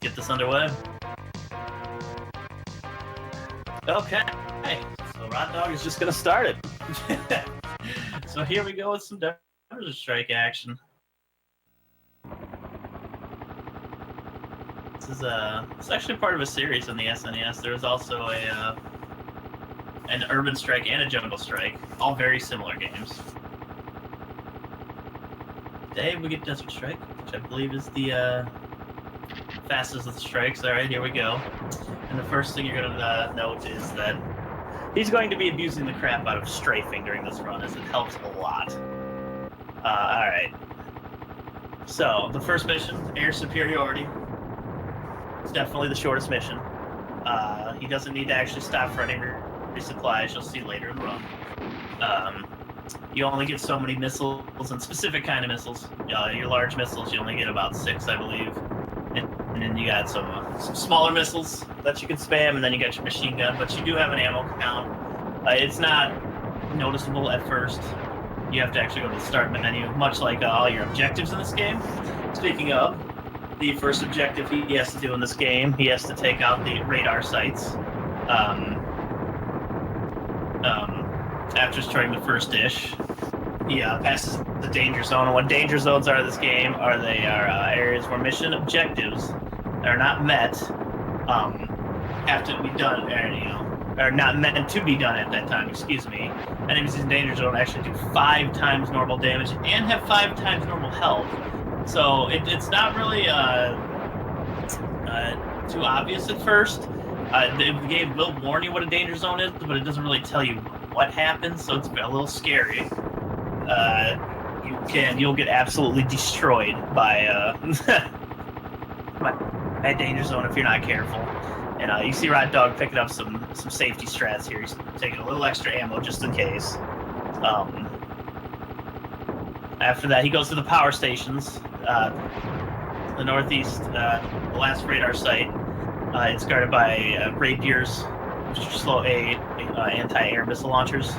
get this underway. Okay, so Rottdawg is just gonna start it. So here we go with some Desert Strike action. It's actually part of a series on the SNES. There was also an Urban Strike and a Jungle Strike, all very similar games. Today we get Desert Strike, which I believe is the fastest of the strikes. All right, here we go. And the first thing you're gonna note is that he's going to be abusing the crap out of strafing during this run, as it helps a lot. All right. So the first mission, air superiority. It's definitely the shortest mission. He doesn't need to actually stop for any resupplies. You'll see later in the run. You only get so many missiles, and specific kind of missiles. Your large missiles, you only get about 6, I believe. And then you got some smaller missiles that you can spam, and then you got your machine gun. But you do have an ammo count. It's not noticeable at first. You have to actually go to the start menu, much like all your objectives in this game. Speaking of, the first objective he has to do in this game, he has to take out the radar sites. After destroying the first dish, he passes the danger zone. And what danger zones are in this game are areas where mission objectives that are not met have to be done, are not meant to be done at that time. Excuse me. Enemies in danger zone actually do 5 times normal damage and have 5 times normal health. So it's not really too obvious at first. The game will warn you what a danger zone is, but it doesn't really tell you what happens, so it's a little scary. You'll get absolutely destroyed by by a danger zone if you're not careful. And you see Rottdawg picking up some safety strats here. He's taking a little extra ammo just in case. After that, he goes to the power stations. The northeast, the last radar site. It's guarded by Rapiers, which are slow anti-air missile launchers.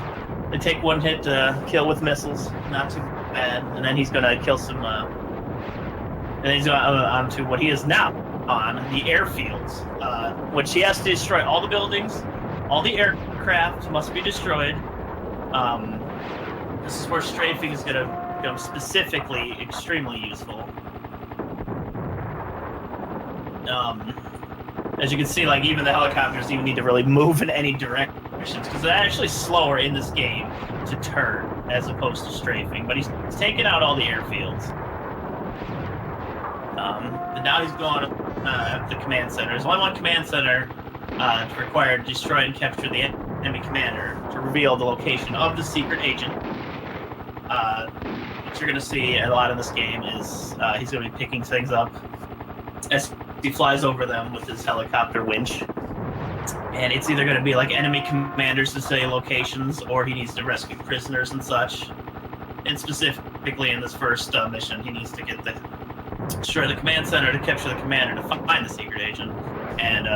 They take 1 hit to kill with missiles, not too bad. And then he's gonna kill some. And then he's going on to what he is now on, the airfields, which he has to destroy all the buildings, all the aircraft must be destroyed. This is where strafing is gonna become specifically extremely useful. As you can see, like, even the helicopters even need to really move in any directions, because they're actually slower in this game to turn as opposed to strafing. But he's taken out all the airfields. And now he's going to the command center. There's only one command center required to destroy and capture the enemy commander to reveal the location of the secret agent. What you're going to see a lot in this game is he's going to be picking things up as he flies over them with his helicopter winch. And it's either going to be like enemy commanders to say locations, or he needs to rescue prisoners and such. And specifically in this first mission, he needs to destroy the command center to capture the commander to find the secret agent. And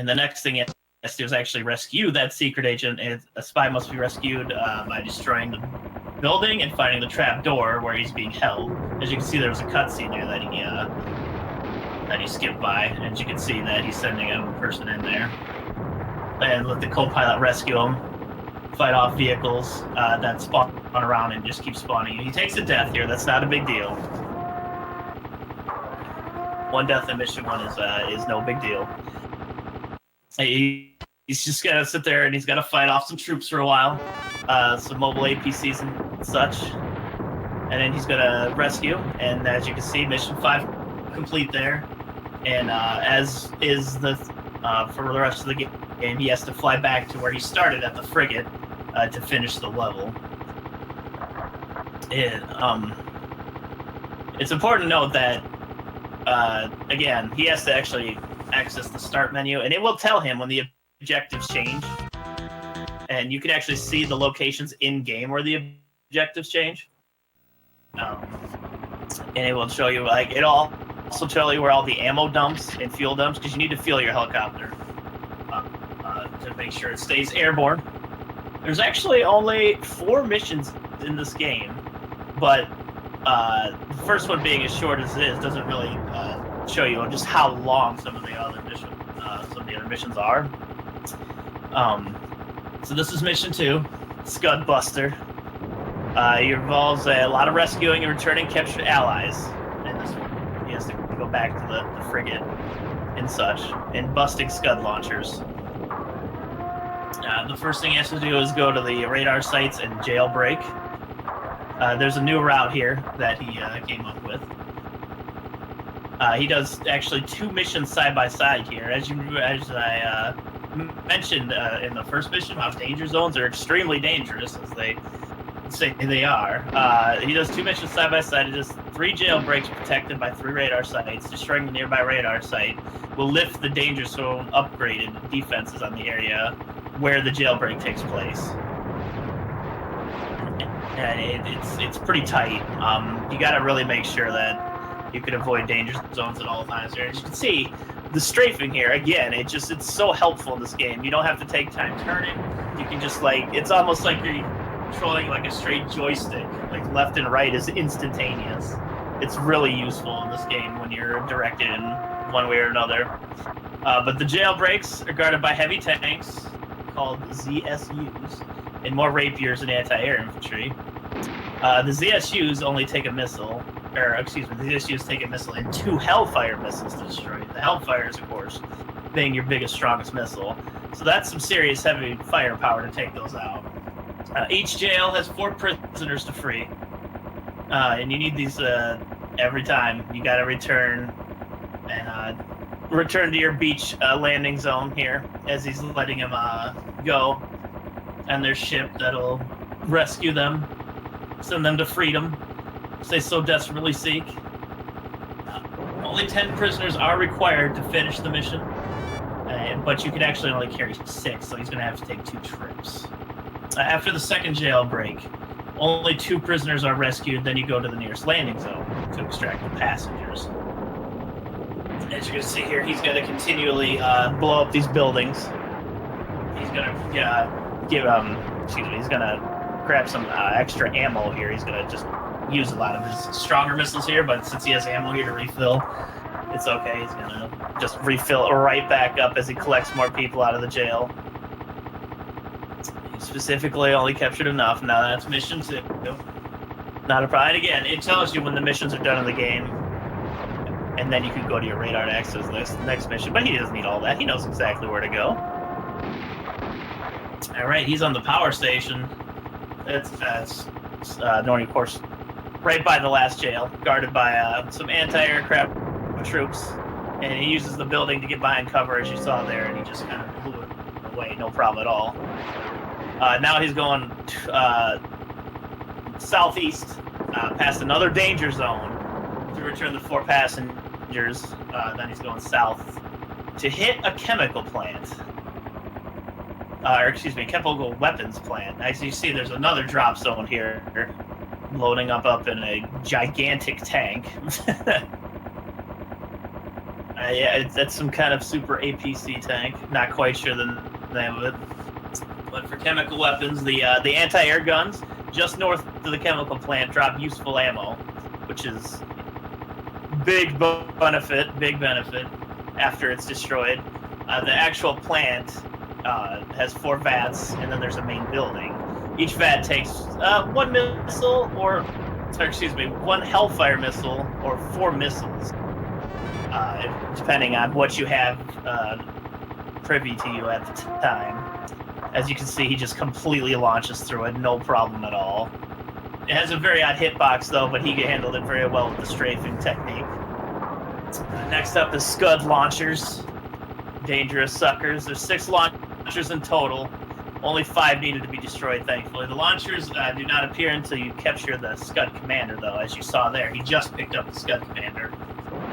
the next thing he has to do is actually rescue that secret agent. And a spy must be rescued by destroying the building and finding the trap door where he's being held. As you can see, there was a cutscene there that he skipped by. As you can see that he's sending a person in there. And let the co-pilot rescue him, fight off vehicles that spawn around and just keep spawning. He takes a death here. That's not a big deal. 1 death in mission 1 is no big deal. He's just gonna sit there and he's gotta fight off some troops for a while, some mobile APCs and such, and then he's gonna rescue. And as you can see, mission 5 complete there. And as is the for the rest of the game, he has to fly back to where he started at the frigate to finish the level. It's important to note that again, he has to actually access the start menu, and it will tell him when the objectives change, and you can actually see the locations in game where the objectives change. And it will show you, like, it'll also tell you where all the ammo dumps and fuel dumps, because you need to fuel your helicopter to make sure it stays airborne. There's actually only 4 missions in this game, but The first one being as short as it is doesn't really show you just how long some of the other missions are. So this is mission 2, Scud Buster. It involves a lot of rescuing and returning captured allies. In this one, he has to go back to the frigate and such, and busting Scud launchers. The first thing he has to do is go to the radar sites and jailbreak. There's a new route here that he came up with. He does actually 2 missions side by side here. As I mentioned in the first mission, how danger zones are extremely dangerous, as they say they are. He does 2 missions side by side. He does 3 jailbreaks protected by 3 radar sites. Destroying the nearby radar site will lift the danger zone upgraded defenses on the area where the jailbreak takes place. And it's pretty tight. You got to really make sure that you can avoid danger zones at all times here. As you can see, the strafing here, again, it's so helpful in this game. You don't have to take time turning. You can just, it's almost like you're controlling like a straight joystick. Like left and right is instantaneous. It's really useful in this game when you're directed in one way or another. But the jailbreaks are guarded by heavy tanks called ZSUs and more rapiers and anti-air infantry. The ZSUs only take a missile. The ZSUs take a missile and 2 Hellfire missiles to destroy. The Hellfires, of course, being your biggest, strongest missile. So that's some serious heavy firepower to take those out. Each jail has 4 prisoners to free. And you need these every time. You got to return to your beach landing zone here as he's letting him go. And their ship that'll rescue them, send them to freedom. They so desperately seek. Only 10 prisoners are required to finish the mission, but you can actually only carry 6, so he's going to have to take 2 trips. After the second jailbreak, only 2 prisoners are rescued, then you go to the nearest landing zone to extract the passengers. As you can see here, he's going to continually blow up these buildings. He's going to he's going to grab some extra ammo here. He's going to just use a lot of his stronger missiles here, but since he has ammo here to refill, it's okay. He's gonna just refill right back up as he collects more people out of the jail. He specifically only captured enough. Now that's mission 2. Not a problem. And again, it tells you when the missions are done in the game, and then you can go to your radar to access the next mission, but he doesn't need all that. He knows exactly where to go. Alright, he's on the power station. That's Norny, of course, right by the last jail, guarded by some anti-aircraft troops, and he uses the building to get behind cover, as you saw there, and he just kind of blew it away, no problem at all. Now he's going southeast, past another danger zone to return the 4 passengers. Then he's going south to hit a chemical plant. Chemical weapons plant. As you see, there's another drop zone here, loading up in a gigantic tank. Yeah, that's some kind of super APC tank. Not quite sure the name of it. But for chemical weapons, the anti-air guns just north of the chemical plant drop useful ammo, which is big benefit after it's destroyed. The actual plant has 4 vats, and then there's a main building. Each vat takes 1 missile, one Hellfire missile, or 4 missiles, depending on what you have privy to you at the time. As you can see, he just completely launches through it, no problem at all. It has a very odd hitbox, though, but he handled it very well with the strafing technique. Next up is Scud launchers. Dangerous suckers. There's 6 launchers in total. Only 5 needed to be destroyed, thankfully. The launchers do not appear until you capture the Scud commander, though, as you saw there. He just picked up the Scud commander.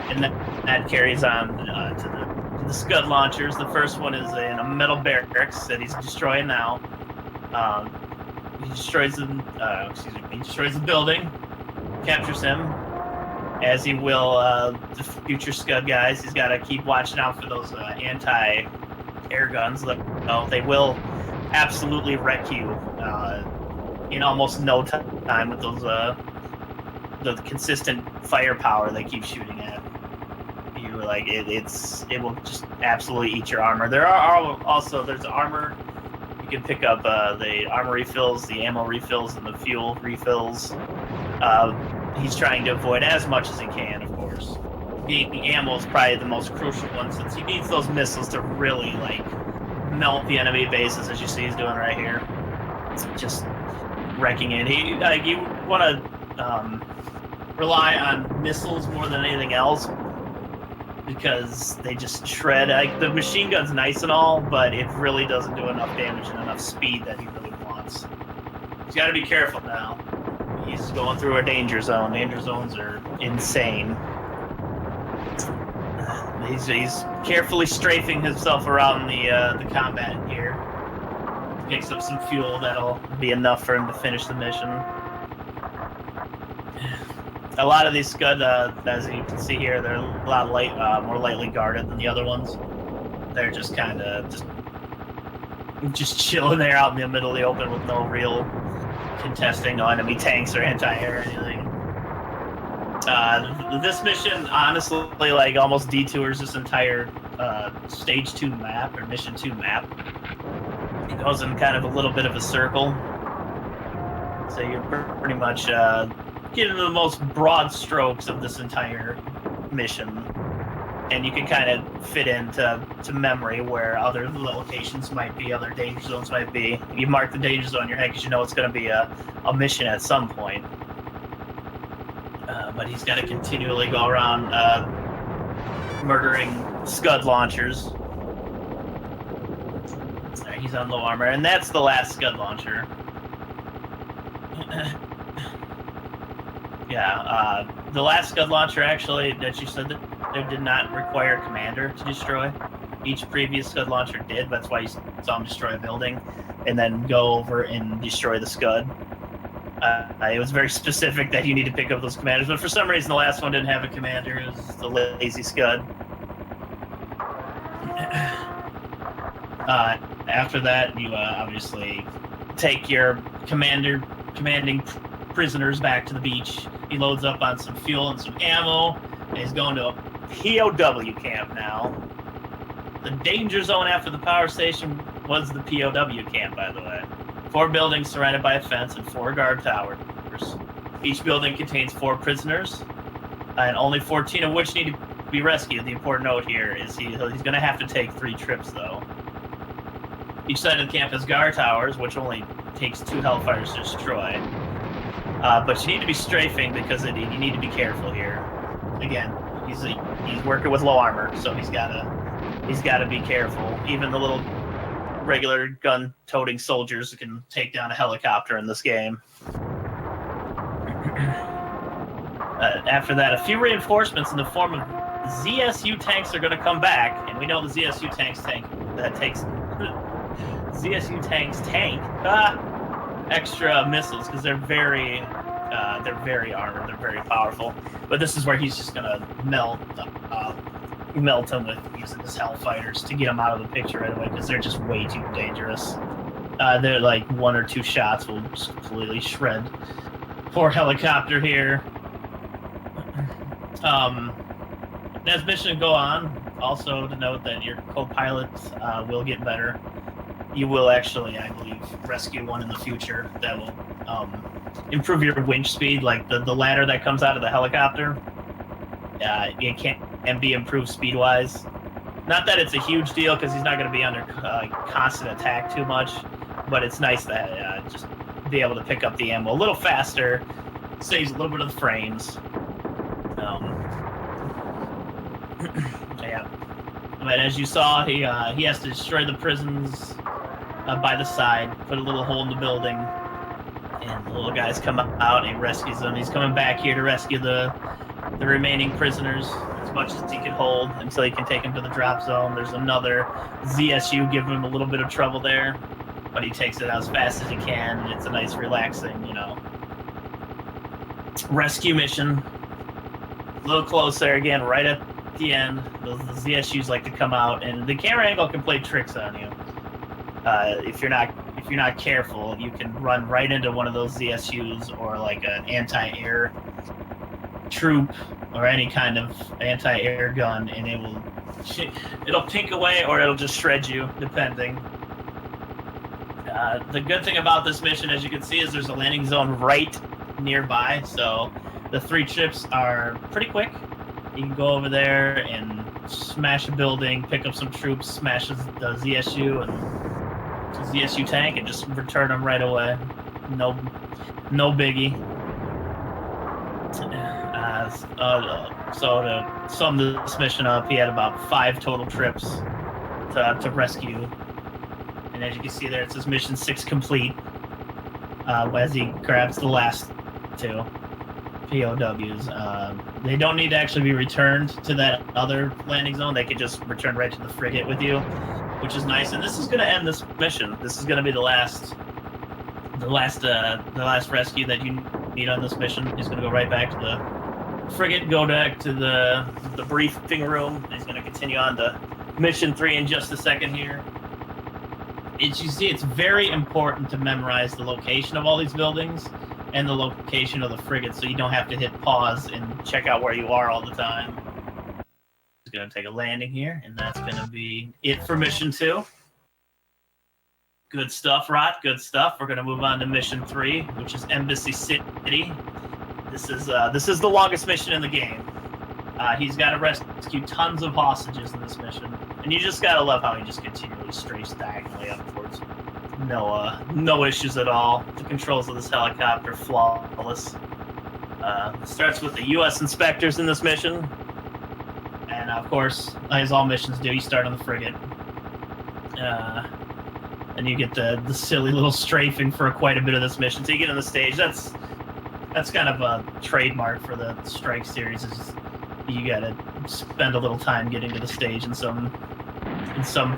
And that carries on to the Scud launchers. The first one is in a metal barracks that he's destroying now. He destroys the building, captures him, as he will the future Scud guys. He's got to keep watching out for those anti-air guns. They will absolutely wreck you in almost no time with those the consistent firepower they keep shooting at you, like it will just absolutely eat your armor. There's armor. You can pick up the armor refills, the ammo refills, and the fuel refills. He's trying to avoid as much as he can, of course. Being ammo is probably the most crucial one, since he needs those missiles to really like melt the enemy bases, as you see he's doing right here. Just wrecking it. You want to rely on missiles more than anything else, because they just shred. Like, the machine gun's nice and all, but it really doesn't do enough damage and enough speed that he really wants. He's got to be careful now. He's going through a danger zone. Danger zones are insane. He's carefully strafing himself around the combat here. Picks up some fuel that'll be enough for him to finish the mission. A lot of these Scud, as you can see here, they're a lot more lightly guarded than the other ones. They're just kind of just chilling there out in the middle of the open with no real contesting, no enemy tanks or anti-air or anything. This mission, honestly, like almost detours this entire stage 2 map, or mission 2 map. It goes in kind of a little bit of a circle. So you're pretty much getting the most broad strokes of this entire mission. And you can kind of fit into memory where other locations might be, other danger zones might be. You mark the danger zone in your head because you know it's going to be a mission at some point. But he's got to continually go around murdering Scud launchers. He's on low armor, and that's the last Scud launcher. Yeah, the last Scud launcher, actually, that you said that they did not require a commander to destroy. Each previous Scud launcher did. That's why you saw him destroy a building and then go over and destroy the Scud. It was very specific that you need to pick up those commanders, but for some reason the last one didn't have a commander. It was the lazy Scud. After that, you obviously take your commanding prisoners back to the beach. He loads up on some fuel and some ammo, and he's going to a POW camp now. The danger zone after the power station was the POW camp, by the way. 4 buildings surrounded by a fence and 4 guard towers. Each building contains 4 prisoners, and only 14 of which need to be rescued. The important note here is he's going to have to take 3 trips, though. Each side of the camp has guard towers, which only takes 2 Hellfires to destroy. But you need to be strafing because you need to be careful here. Again, he's working with low armor, so he's gotta be careful. Even the little regular gun-toting soldiers can take down a helicopter in this game. After that, a few reinforcements in the form of ZSU tanks are going to come back, and we know the ZSU tanks tank extra missiles because they're very armored, they're very powerful. But this is where he's just going to melt them with using his Hellfighters to get them out of the picture right away because they're just way too dangerous. They're like 1 or 2 shots will just completely shred poor helicopter here. As missions go on, also to note that your co-pilots will get better. You will actually, I believe, rescue one in the future that will improve your winch speed. Like the ladder that comes out of the helicopter, it can be improved speed-wise. Not that it's a huge deal because he's not going to be under constant attack too much, but it's nice to just be able to pick up the ammo a little faster, saves a little bit of the frames. Yeah. But as you saw, he has to destroy the prisons by the side, put a little hole in the building, and the little guys come out and he rescues them. He's coming back here to rescue the remaining prisoners as much as he can hold until he can take them to the drop zone. There's another ZSU giving him a little bit of trouble there, but he takes it out as fast as he can. It's a nice, relaxing, rescue mission. A little close there again, right at the end. The ZSUs like to come out, and the camera angle can play tricks on you. If you're not careful, you can run right into one of those ZSUs or like an anti-air troop or any kind of anti-air gun, and it'll pink away or it'll just shred you, depending. The good thing about this mission, as you can see, is there's a landing zone right nearby, so the 3 trips are pretty quick. You can go over there and smash a building, pick up some troops, smash the ZSU and ZSU tank, and just return them right away. No biggie. So to sum this mission up, he had about 5 total trips to rescue. And as you can see there, it says mission 6 complete. As he grabs the last 2 POWs. They don't need to actually be returned to that other landing zone. They could just return right to the frigate with you, which is nice. And this is going to end this mission. This is going to be the last rescue that you need on this mission. He's going to go right back to the frigate, go back to the briefing room. He's going to continue on to mission 3 in just a second here. As you see, it's very important to memorize the location of all these buildings and the location of the frigate, so you don't have to hit pause and check out where you are all the time. It's going to take a landing here, and that's going to be it for mission 2. Good stuff, Rott. Good stuff. We're going to move on to mission 3, which is Embassy City. This is the longest mission in the game. He's got to rescue tons of hostages in this mission, and you just gotta love how he just continually strafes diagonally upwards. No issues at all. The controls of this helicopter flawless. Starts with the U.S. inspectors in this mission, and of course, as all missions do, you start on the frigate, and you get the silly little strafing for quite a bit of this mission. So you get on the stage. That's kind of a trademark for the Strike series. Is you gotta spend a little time getting to the stage in some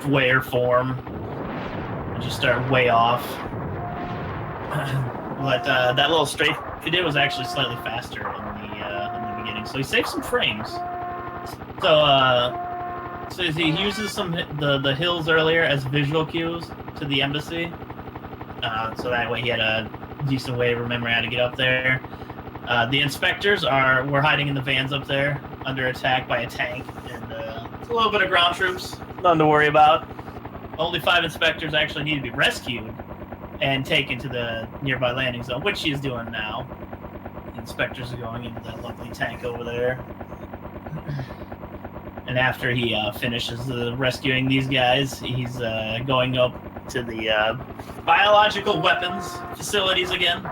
way or form, and you start way off. But that little strafe he did was actually slightly faster in the beginning, so he saved some frames. So he uses the hills earlier as visual cues to the embassy, so that way he had a decent way of remembering how to get up there. The inspectors were hiding in the vans up there, under attack by a tank, and a little bit of ground troops. Nothing to worry about. Only 5 inspectors actually need to be rescued and taken to the nearby landing zone, which he is doing now. The inspectors are going into that lovely tank over there. And after he finishes rescuing these guys, he's going up to the biological weapons facilities again.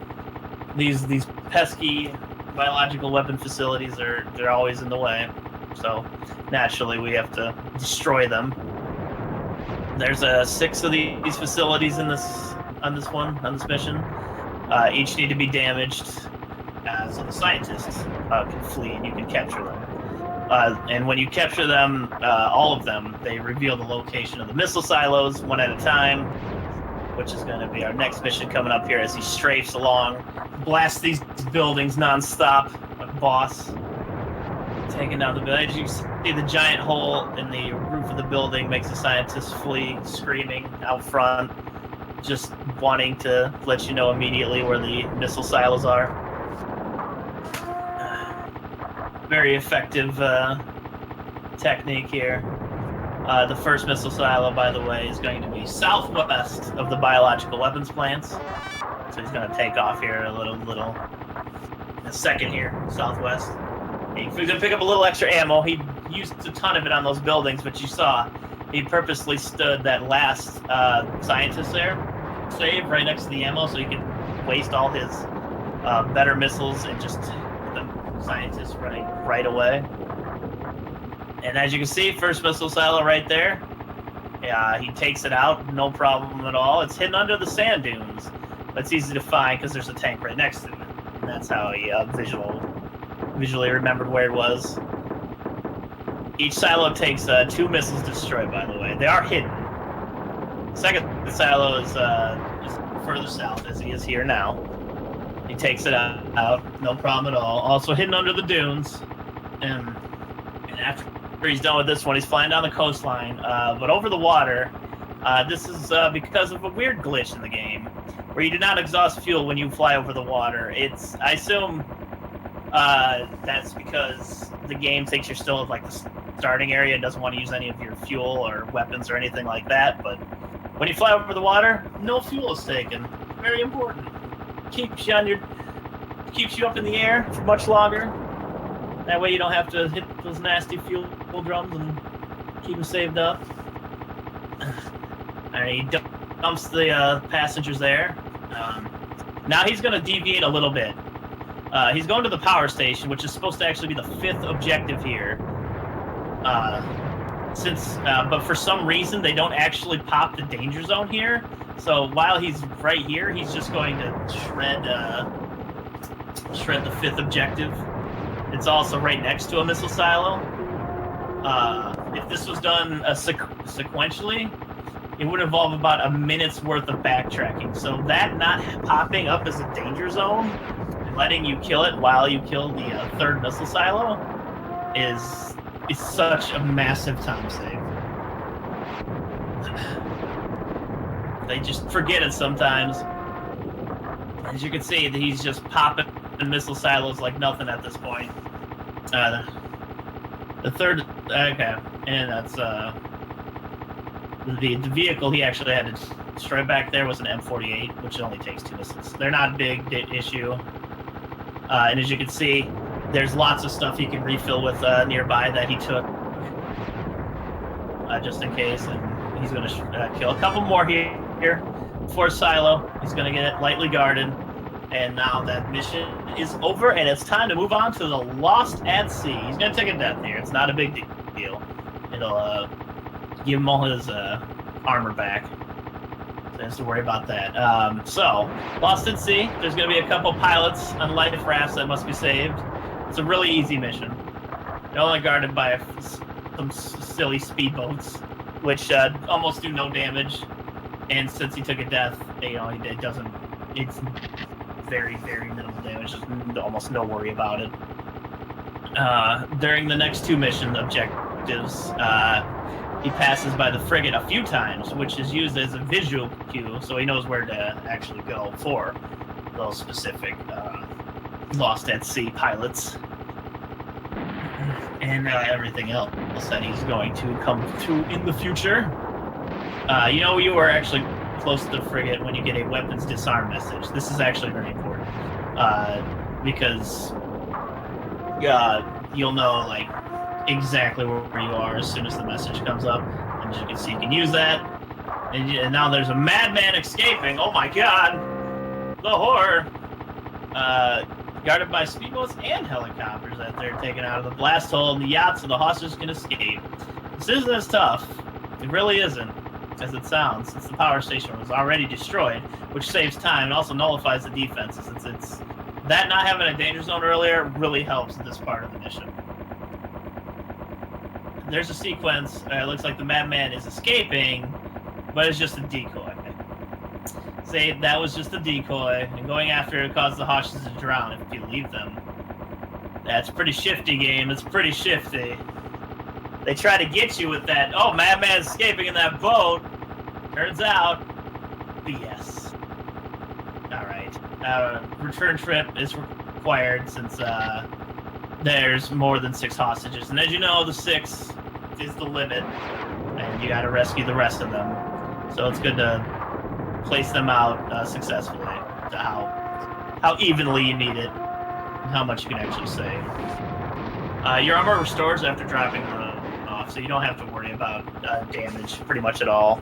These pesky biological weapon facilities they're always in the way, so naturally we have to destroy them. There's 6 of these facilities on this mission. Each need to be damaged, so the scientists can flee and you can capture them. And when you capture them, all of them, they reveal the location of the missile silos one at a time, which is going to be our next mission coming up here as he strafes along, blasts these buildings non-stop, like boss, taking down the building. As you see, the giant hole in the roof of the building makes the scientists flee, screaming out front, just wanting to let you know immediately where the missile silos are. Very effective technique here. The first missile silo, by the way, is going to be southwest of the biological weapons plants. So he's going to take off here a second here, southwest. He's going to pick up a little extra ammo. He used a ton of it on those buildings, but you saw he purposely stood that last scientist there, save right next to the ammo, so he could waste all his better missiles and just hit the scientists running right away. And as you can see, first missile silo right there. Yeah, he takes it out, no problem at all. It's hidden under the sand dunes. But it's easy to find because there's a tank right next to it. And that's how he visually remembered where it was. Each silo takes 2 missiles to destroy, by the way. They are hidden. The second silo is further south, as he is here now. He takes it out, no problem at all. Also hidden under the dunes. And after he's done with this one, he's flying down the coastline, but over the water. This is because of a weird glitch in the game, where you do not exhaust fuel when you fly over the water. I assume That's because the game thinks you're still at like the starting area and doesn't want to use any of your fuel or weapons or anything like that. But when you fly over the water, no fuel is taken. Very important. Keeps you up in the air for much longer. That way you don't have to hit those nasty fuel drums and keep them saved up. And he dumps the passengers there. Now he's going to deviate a little bit. He's going to the power station, which is supposed to actually be the 5th objective here. But for some reason, they don't actually pop the danger zone here. So while he's right here, he's just going to shred the 5th objective. It's also right next to a missile silo. If this was done sequentially, it would involve about a minute's worth of backtracking. So that not popping up as a danger zone and letting you kill it while you kill the 3rd missile silo is such a massive time save. They just forget it sometimes. As you can see, he's just popping missile silos like nothing at this point. The 3rd, okay, and that's the vehicle he actually had to destroy back there was an M48, which only takes 2 missiles. They're not a big issue. And as you can see, there's lots of stuff he can refill with nearby that he took just in case, and he's going to kill a couple more here. 4th silo, he's going to get it lightly guarded. And now that mission is over, and it's time to move on to the Lost at Sea. He's going to take a death here. It's not a big deal. It'll give him all his armor back. So he has to worry about that. So, Lost at Sea. There's going to be a couple pilots on life rafts that must be saved. It's a really easy mission. They're only guarded by some silly speedboats, which almost do no damage. And since he took a death, it doesn't. It's very, very minimal damage. Just almost no worry about it. During the next 2 mission objectives, he passes by the frigate a few times, which is used as a visual cue, so he knows where to actually go for those specific Lost at Sea pilots. And everything else that he's going to come to in the future. You were actually close to the frigate when you get a weapons disarm message. This is actually very important because you'll know like exactly where you are as soon as the message comes up, and as you can see, you can use that. And now there's a madman escaping. Oh my God, the horror! Guarded by speedboats and helicopters that they're taken out of the blast hole, and the yacht so the hostages can escape. This isn't as tough. It really isn't as it sounds, since the power station was already destroyed, which saves time and also nullifies the defenses. It's that not having a danger zone earlier really helps in this part of the mission. There's a sequence. It looks like the madman is escaping, but it's just a decoy. Say that was just a decoy, and going after it caused the hostages to drown if you leave them. That's pretty shifty, game. It's pretty shifty. They try to get you with that, oh, madman's escaping in that boat. Turns out, BS. Alright. Return trip is required since there's more than 6 hostages. And as you know, the 6 is the limit. And you gotta rescue the rest of them. So it's good to place them out successfully to how evenly you need it and how much you can actually save. Your armor restores after dropping off, so you don't have to worry about damage pretty much at all.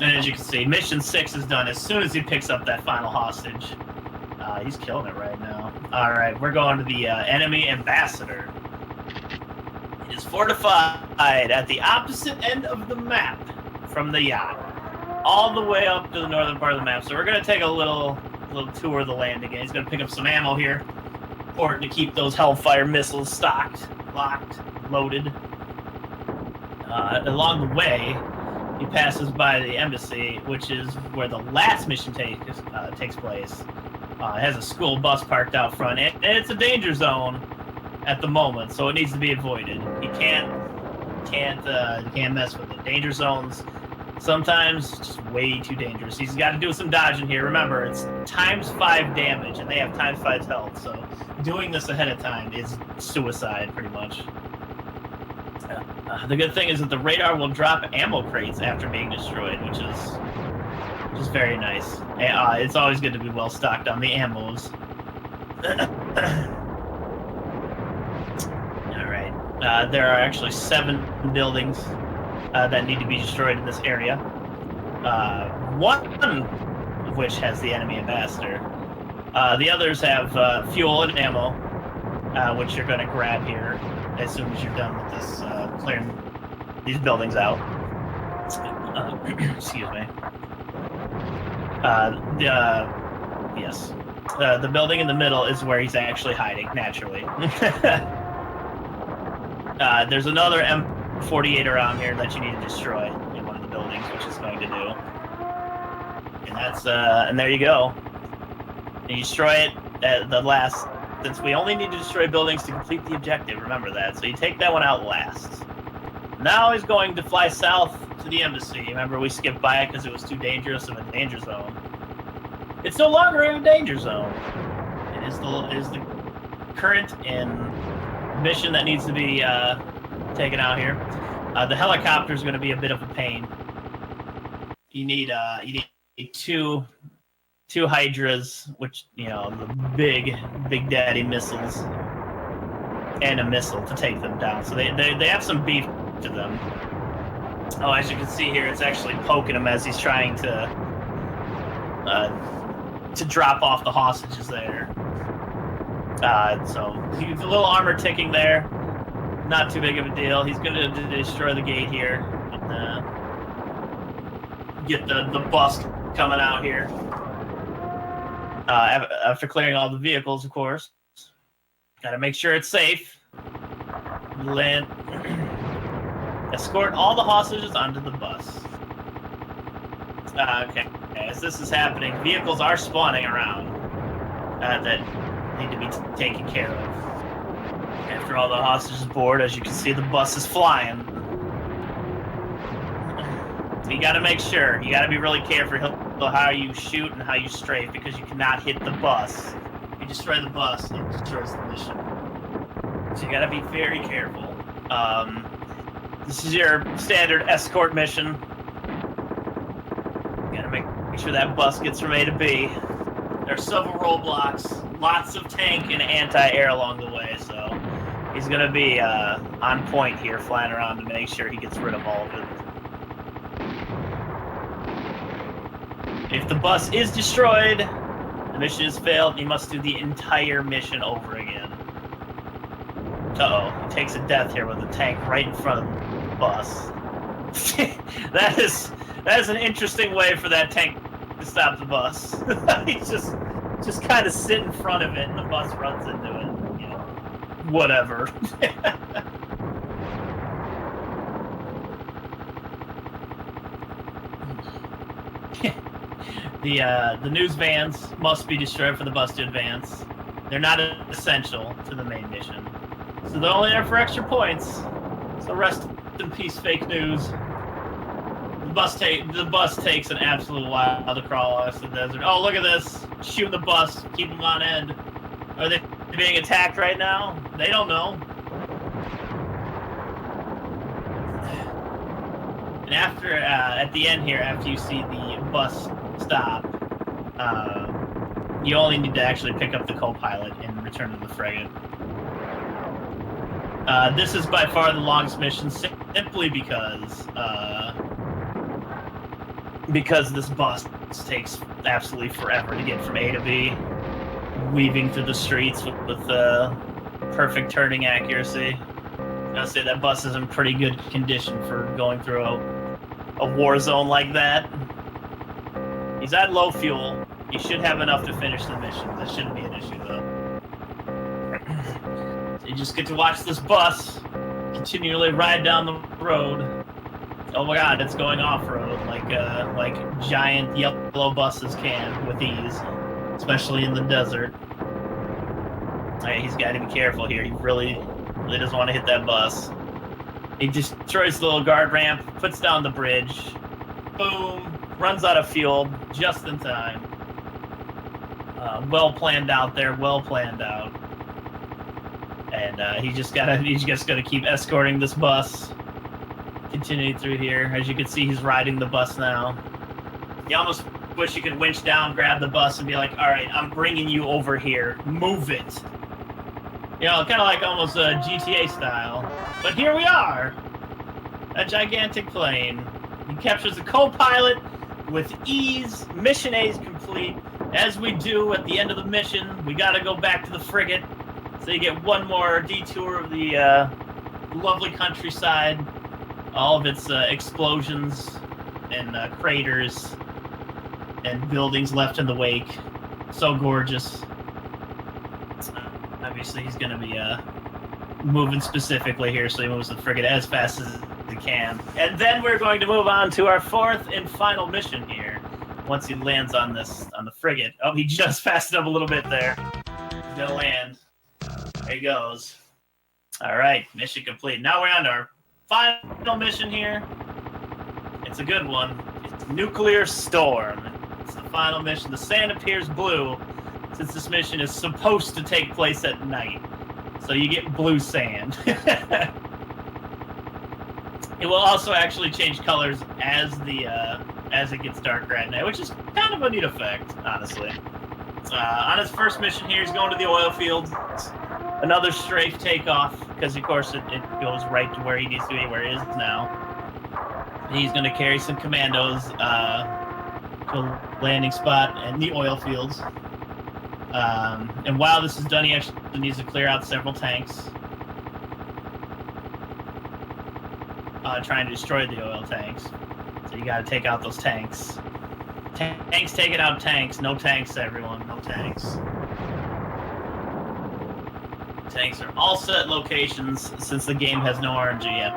And as you can see, mission 6 is done as soon as he picks up that final hostage. He's killing it right now. Alright, we're going to the enemy ambassador. It is fortified at the opposite end of the map from the yacht, all the way up to the northern part of the map. So we're going to take a little tour of the land again. He's going to pick up some ammo here. Important to keep those Hellfire missiles stocked, locked, loaded. Along the way, he passes by the embassy, which is where the last mission takes place. It has a school bus parked out front, and it's a danger zone at the moment, so it needs to be avoided. You can't mess with it. Danger zones Sometimes just way too dangerous. He's got to do some dodging here. Remember, it's ×5 damage, and they have ×5 health, so doing this ahead of time is suicide, pretty much. The good thing is that the radar will drop ammo crates after being destroyed, which is very nice. It's always good to be well stocked on the ammos. Alright. There are actually 7 buildings that need to be destroyed in this area. One of which has the enemy ambassador. The others have fuel and ammo, which you're going to grab here as soon as you're done with this, clearing these buildings out. Excuse me. Yes. The building in the middle is where he's actually hiding, naturally. There's another M48 around here that you need to destroy in one of the buildings, which is going to do. And that's, and there you go. And you destroy it at the last, since we only need to destroy buildings to complete the objective, remember that. So you take that one out last. Now he's going to fly south to the embassy. Remember, we skipped by it because it was too dangerous of a danger zone. It's no longer a danger zone. It is the current and mission that needs to be taken out here. The helicopter is going to be a bit of a pain. You need two Hydras, which, you know, the big daddy missiles, and a missile to take them down. So they have some beef to them. Oh, as you can see here, it's actually poking him as he's trying to drop off the hostages there. So he's a little armor ticking there. Not too big of a deal. He's going to destroy the gate here and get the bus coming out here. After clearing all the vehicles, of course. Got to make sure it's safe. Land. Escort all the hostages onto the bus. Okay. As this is happening, vehicles are spawning around that need to be taken care of. After all the hostages board, as you can see, the bus is flying. So you got to make sure. You got to be really careful how you shoot and how you strafe, because you cannot hit the bus. If you destroy the bus, it destroys the mission. So you got to be very careful. This is your standard escort mission. You got to make sure that bus gets from A to B. There are several roadblocks, lots of tank and anti-air along the way, so he's going to be on point here, flying around to make sure he gets rid of all of it. If the bus is destroyed, the mission is failed, you must do the entire mission over again. Uh-oh, he takes a death here with a tank right in front of the bus. That is an interesting way for that tank to stop the bus. He's just kind of sit in front of it and the bus runs into it. You know, whatever. The news vans must be destroyed for the bus to advance. They're not essential to the main mission, so they're only there for extra points. So rest in peace, fake news. The bus takes an absolute while to crawl across the desert. Oh, look at this! Shooting the bus, keep them on end. Are they being attacked right now? They don't know. And after, at the end here, after you see the bus stop, you only need to actually pick up the co-pilot and return to the frigate. This is by far the longest mission, simply because this bus takes absolutely forever to get from A to B, weaving through the streets with perfect turning accuracy. I'll say that bus is in pretty good condition for going through a war zone like that. He's at low fuel. He should have enough to finish the mission. That shouldn't be an issue, though. So you just get to watch this bus continually ride down the road. Oh my god, it's going off-road like giant yellow buses can with ease, especially in the desert. Right, he's got to be careful here. He really doesn't want to hit that bus. He destroys the little guard ramp, puts down the bridge, Boom. Runs out of fuel just in time. Well planned out there. Well planned out. And he's just gonna keep escorting this bus. Continuing through here. As you can see, he's riding the bus now. You almost wish you could winch down, grab the bus, and be like, all right, I'm bringing you over here. Move it. You know, kind of like almost a GTA style. But here we are. A gigantic plane. He captures the co-pilot with ease. Mission A is complete. As we do at the end of the mission, we gotta go back to the frigate. So you get one more detour of the lovely countryside. All of its explosions and craters and buildings left in the wake. So gorgeous. Obviously, he's going to be moving specifically here, so he moves the frigate as fast as he can. And then we're going to move on to our fourth and final mission here. Once he lands on the frigate. Oh, he just fastened up a little bit there. He's going to land. There he goes. All right, mission complete. Now we're on to our final mission here. It's a good one. It's Nuclear Storm. It's the final mission. The sand appears blue since this mission is supposed to take place at night. So you get blue sand. It will also actually change colors as it gets darker at night, which is kind of a neat effect, honestly. On his first mission here, he's going to the oil fields. Another strafe takeoff, because of course it goes right to where he needs to be, where he is now. He's going to carry some commandos to a landing spot in the oil fields. And while this is done, he actually needs to clear out several tanks. Trying to destroy the oil tanks. So you got to take out those tanks. Tanks taking out tanks. No tanks, everyone. No tanks. Tanks are all set locations since the game has no RNG yet.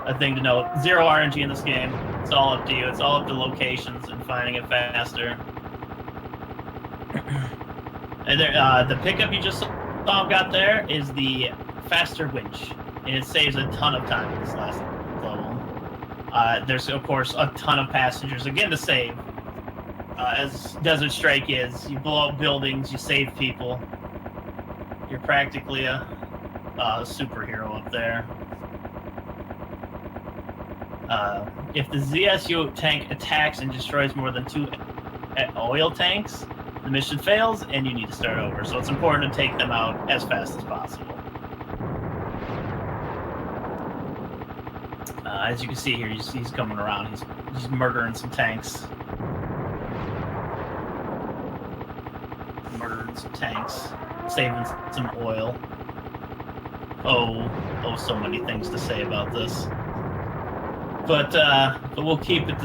A thing to note, 0 RNG in this game. It's all up to you. It's all up to locations and finding it faster. And there, the pickup you just saw got there is the faster winch, and it saves a ton of time in this last level. There's, of course, a ton of passengers, again, to save. As Desert Strike is, you blow up buildings, you save people. You're practically a superhero up there. If the ZSU tank attacks and destroys more than 2 oil tanks, the mission fails and you need to start over. So it's important to take them out as fast as possible. As you can see here, he's coming around. He's murdering some tanks. Murdering some tanks. Saving some oil. Oh, so many things to say about this. But we'll keep it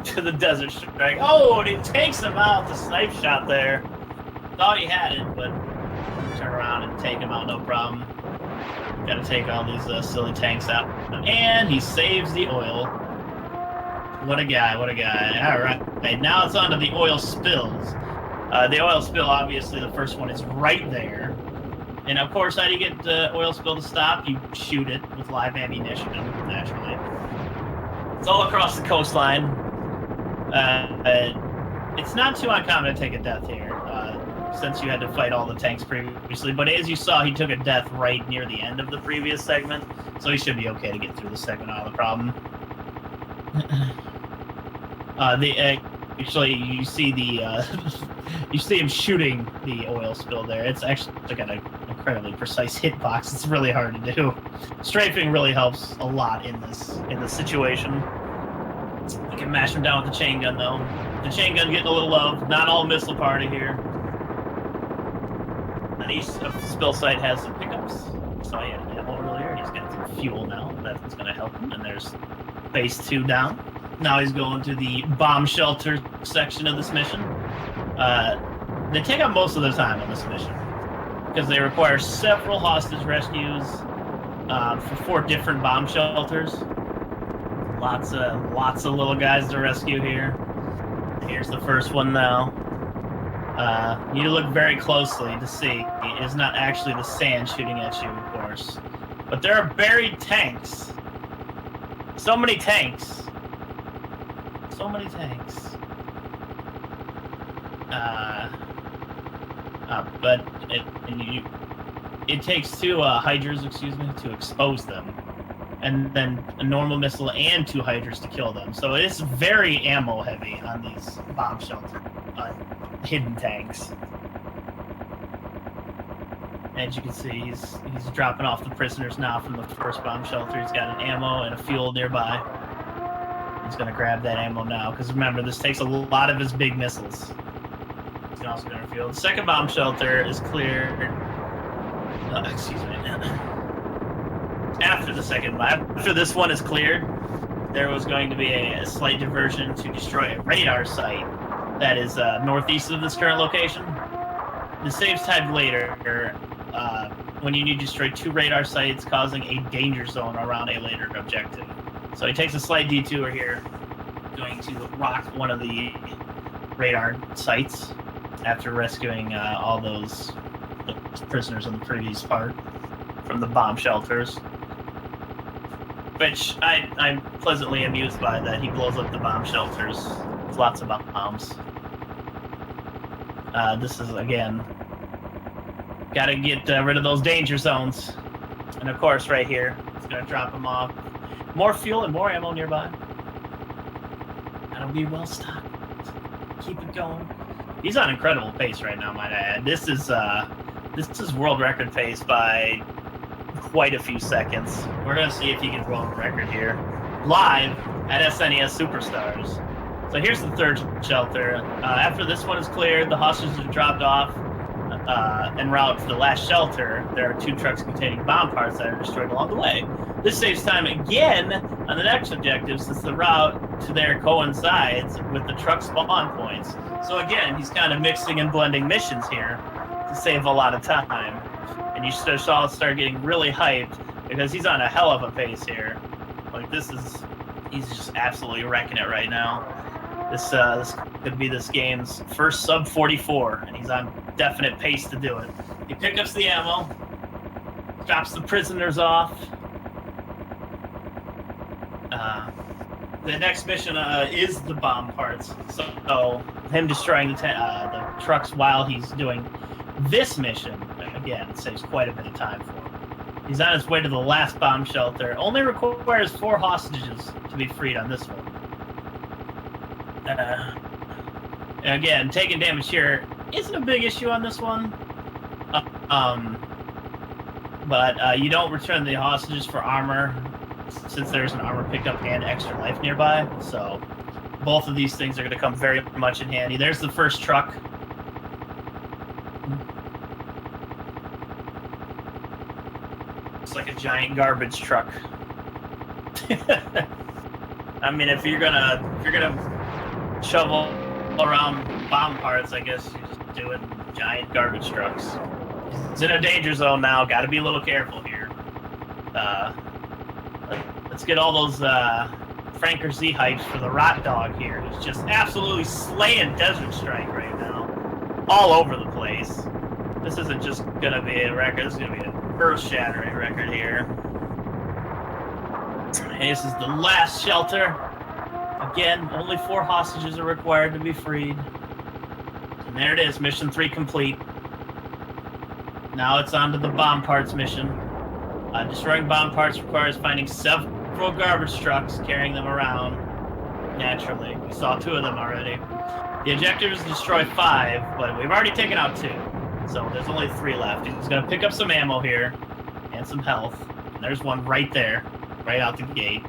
to the Desert Strike. Oh, and he takes him out. The snipe shot there. Thought he had it, but turn around and take him out, no problem. Got to take all these silly tanks out. And he saves the oil. What a guy, what a guy. All right, now it's on to the oil spills. The oil spill, obviously, the first one is right there. And, of course, how do you get the oil spill to stop? You shoot it with live ammunition, naturally. It's all across the coastline. It's not too uncommon to take a death here, since you had to fight all the tanks previously. But as you saw, he took a death right near the end of the previous segment, so he should be okay to get through the segment without a problem. Actually, you see you see him shooting the oil spill there. It's actually got an incredibly precise hitbox. It's really hard to do. Strafing really helps a lot in this situation. You can mash him down with the chain gun though. The chain gun getting a little love. Not all missile party here. And each spill site has some pickups. So he had ammo earlier. He's getting some fuel now. That's going to help him. And there's base 2 down. Now he's going to the bomb shelter section of this mission. They take up most of their time on this mission because they require several hostage rescues for 4 different bomb shelters. Lots of little guys to rescue here. Here's the first one now. You need to look very closely to see it is not actually the sand shooting at you, of course, but there are buried tanks. So many tanks. So many tanks. But it takes two hydras, excuse me, to expose them, and then a normal missile and two hydras to kill them. So it's very ammo heavy on these bomb shelter hidden tanks. As you can see, he's dropping off the prisoners now from the first bomb shelter. He's got an ammo and a fuel nearby. He's going to grab that ammo now, because remember, this takes a lot of his big missiles. He's also going to fuel. The second bomb shelter is cleared. Excuse me. After this one is cleared, there was going to be a slight diversion to destroy a radar site that is northeast of this current location. This saves time later when you need to destroy two radar sites, causing a danger zone around a later objective. So he takes a slight detour here, going to rock one of the radar sites after rescuing all those prisoners in the previous part from the bomb shelters. Which I'm pleasantly amused by, that he blows up the bomb shelters with lots of bombs. This is, again, gotta get rid of those danger zones. And of course, right here, it's gonna drop them off. More fuel and more ammo nearby. That'll be well stocked. Keep it going. He's on incredible pace right now, might I add. This is world record pace by quite a few seconds. We're gonna see if he can world record here, live at SNES Superstars. So here's the third shelter. After this one is cleared, the hostages are dropped off. En route to the last shelter, there are two trucks containing bomb parts that are destroyed along the way. This saves time again on the next objective, since the route to there coincides with the truck spawn points. So again, he's kind of mixing and blending missions here to save a lot of time. And you should all start getting really hyped, because he's on a hell of a pace here. Like, he's just absolutely wrecking it right now. This could be this game's first sub 44, and he's on definite pace to do it. He picks up the ammo, drops the prisoners off. The next mission is the bomb parts. So him destroying the trucks while he's doing this mission, again, saves quite a bit of time for him. He's on his way to the last bomb shelter. Only requires 4 hostages to be freed on this one. Again, taking damage here isn't a big issue on this one. But you don't return the hostages for armor, since there's an armor pickup and extra life nearby. So both of these things are going to come very much in handy. There's the first truck. It's like a giant garbage truck. I mean, if you're gonna shovel around bomb parts, I guess you just do it in giant garbage trucks. It's in a danger zone now. Got to be a little careful here. Let's get all those Franker Z hypes for the Rottdawg here, who's just absolutely slaying Desert Strike right now, all over the place. This isn't just gonna be a record. This is gonna be an earth-shattering record here. And this is the last shelter. Again, only 4 hostages are required to be freed. And there it is, mission 3 complete. Now it's on to the bomb parts mission. Destroying bomb parts requires finding several garbage trucks, carrying them around. Naturally, we saw 2 of them already. The objective is to destroy 5, but we've already taken out 2. So there's only 3 left. He's going to pick up some ammo here and some health. And there's one right there, right out the gate.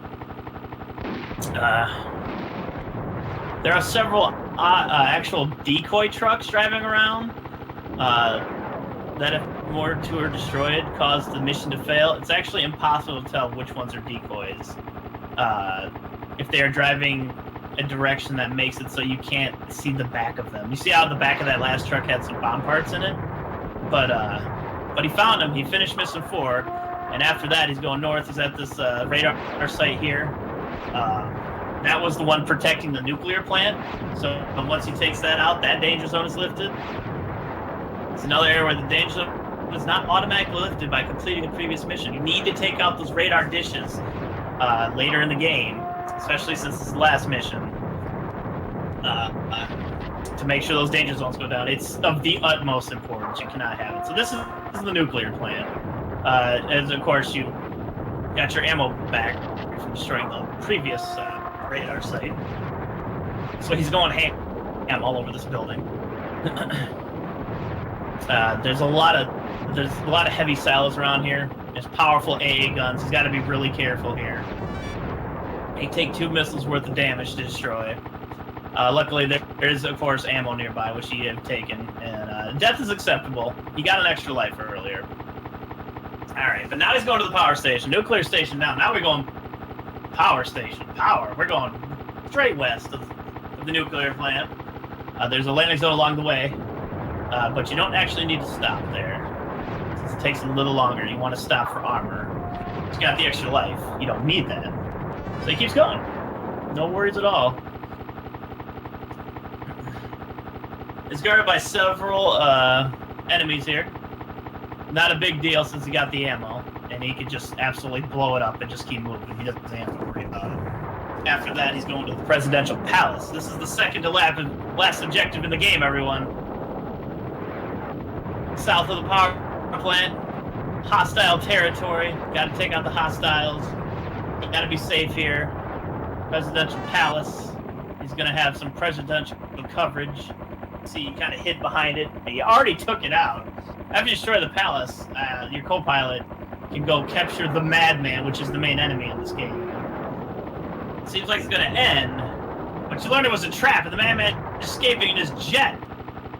There are several actual decoy trucks driving around that, if more 2 are destroyed, cause the mission to fail. It's actually impossible to tell which ones are decoys. If they are driving a direction that makes it so you can't see the back of them. You see how the back of that last truck had some bomb parts in it? But he found them. He finished mission 4, and after that he's going north. He's at this radar site here. That was the one protecting the nuclear plant. So once he takes that out, that danger zone is lifted. It's another area where the danger zone is not automatically lifted by completing a previous mission. You need to take out those radar dishes later in the game, especially since it's the last mission. to make sure those danger zones go down. It's of the utmost importance. You cannot have it. So this is the nuclear plant. As of course you got your ammo back from destroying the previous radar site. So he's going ham all over this building. There's a lot of heavy silos around here. There's powerful AA guns. He's got to be really careful here. They take 2 missiles worth of damage to destroy. Luckily, there is, of course, ammo nearby, which he had taken, and death is acceptable. He got an extra life earlier. All right, but now he's going to the power station. Nuclear station down. Now we're going power station. Power. We're going straight west of the nuclear plant. There's a landing zone along the way, but you don't actually need to stop there. Since it takes a little longer, you want to stop for armor. He's got the extra life. You don't need that. So he keeps going. No worries at all. It's guarded by several enemies here. Not a big deal since he got the ammo, and he could just absolutely blow it up and just keep moving. He doesn't have to worry about it. After that, he's going to the presidential palace. This is the second to last objective in the game, everyone. South of the power plant, hostile territory. Got to take out the hostiles. Got to be safe here. Presidential palace. He's going to have some presidential coverage. See, you kind of hid behind it. You already took it out. After you destroy the palace, your co-pilot can go capture the Madman, which is the main enemy in this game. It seems like it's going to end, but you learned it was a trap, and the Madman is escaping in his jet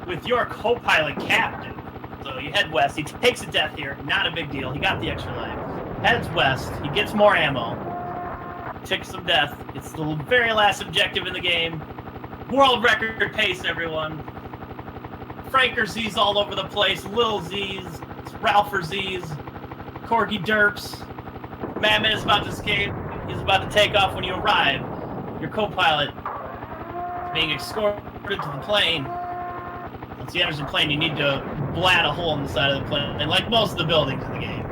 with your co-pilot captive. So you head west. He takes a death here. Not a big deal. He got the extra life. Heads west. He gets more ammo. Takes some death. It's the very last objective in the game. World record pace, everyone. Franker Z's all over the place. Lil Z's. Ralpher Z's. Corgi Derps. Madman is about to escape. He's about to take off when you arrive. Your co-pilot is being escorted to the plane. Once he enters the plane, you need to blat a hole in the side of the plane, and like most of the buildings in the game.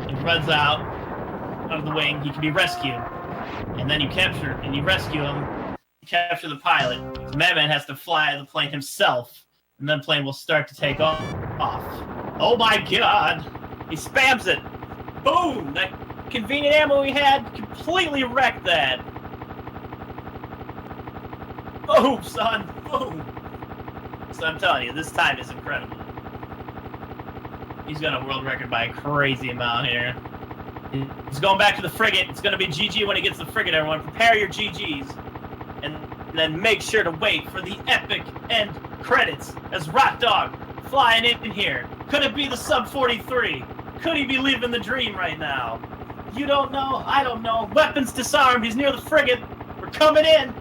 He runs out of the wing. He can be rescued. And then you capture and you rescue him. You capture the pilot. The Madman has to fly the plane himself, and then the plane will start to take off. Oh my god! He spams it! Boom! That convenient ammo he had completely wrecked that. Boom, son! Boom! So I'm telling you, this time is incredible. He's got a world record by a crazy amount here. He's going back to the frigate. It's going to be GG when he gets the frigate, everyone. Prepare your GGs. And then make sure to wait for the epic end credits as Rottdawg flying in here. Could it be the Sub-43? Could he be living the dream right now? You don't know. I don't know. Weapons disarmed. He's near the frigate. We're coming in.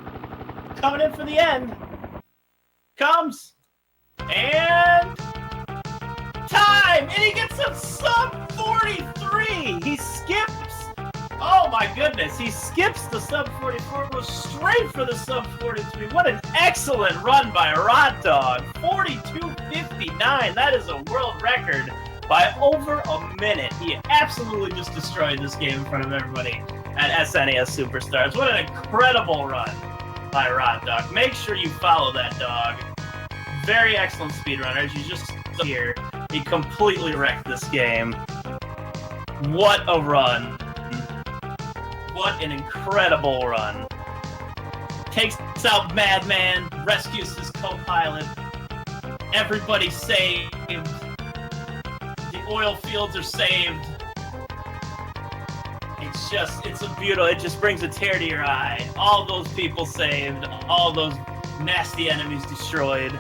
Coming in for the end. Comes. And time! And he gets a Sub-43! He skips! Oh my goodness, he skips the Sub-44, goes straight for the Sub-43. What an excellent run by Rottdawg! 42.59, that is a world record by over a minute. He absolutely just destroyed this game in front of everybody at SNES Superstars. What an incredible run by Rottdawg. Make sure you follow that dog. Very excellent speedrunners. He's just here. He completely wrecked this game. What a run. What an incredible run. Takes out Madman, rescues his co-pilot. Everybody's saved. The oil fields are saved. It's a beautiful, it just brings a tear to your eye. All those people saved, all those nasty enemies destroyed.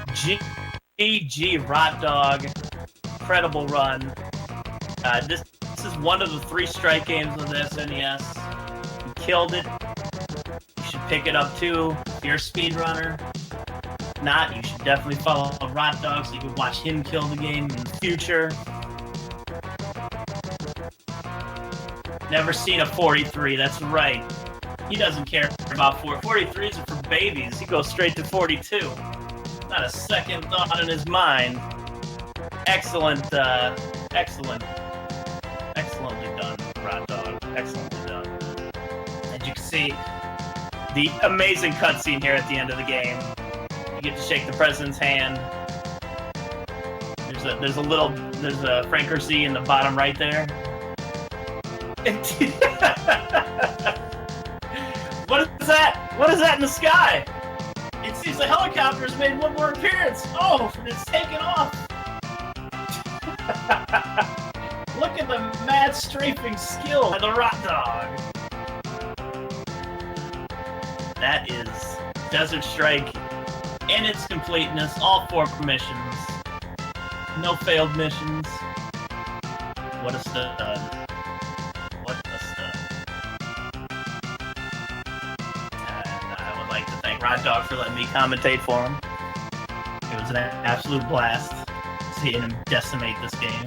GG Rottdawg, incredible run. This is one of the 3 strike games on the SNES. You killed it. You should pick it up too if you're a speedrunner. If not, you should definitely follow Rottdawg so you can watch him kill the game in the future. Never seen a 43, that's right. He doesn't care about 43s are for babies. He goes straight to 42. Not a second thought in his mind. Excellent, excellently done, Rottdawg. Excellently done. As you can see, see the amazing cutscene here at the end of the game. You get to shake the president's hand. There's a Frank Garcia in the bottom right there. What is that? What is that in the sky? It seems the helicopter's made one more appearance. Oh, it's taken off. Look at the mad strafing skill of the Rottdawg. That is Desert Strike in its completeness. All 4 missions. No failed missions. What a stud. What a stud. And I would like to thank Rottdawg for letting me commentate for him. It was an absolute blast seeing him decimate this game.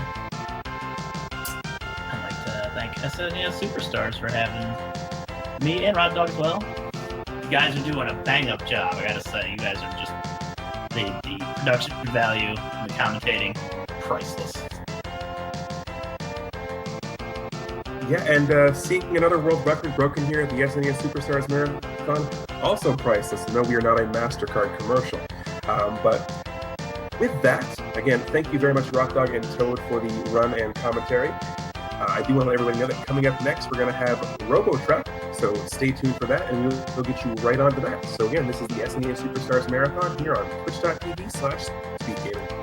I'd like to thank SNES Superstars for having me and Rottdawg as well. You guys are doing a bang-up job, I gotta say. You guys are just the production value and the commentating, priceless. Yeah, and seeing another world record broken here at the SNES Superstars Marathon, also priceless. No, we are not a MasterCard commercial. But with that, again, thank you very much, Rottdawg and Toad, for the run and commentary. I do want to let everybody know that coming up next, we're going to have Robo-Truck, so stay tuned for that, and we'll get you right on to that. So again, this is the SNES Superstars Marathon here on twitch.tv/speedgaming.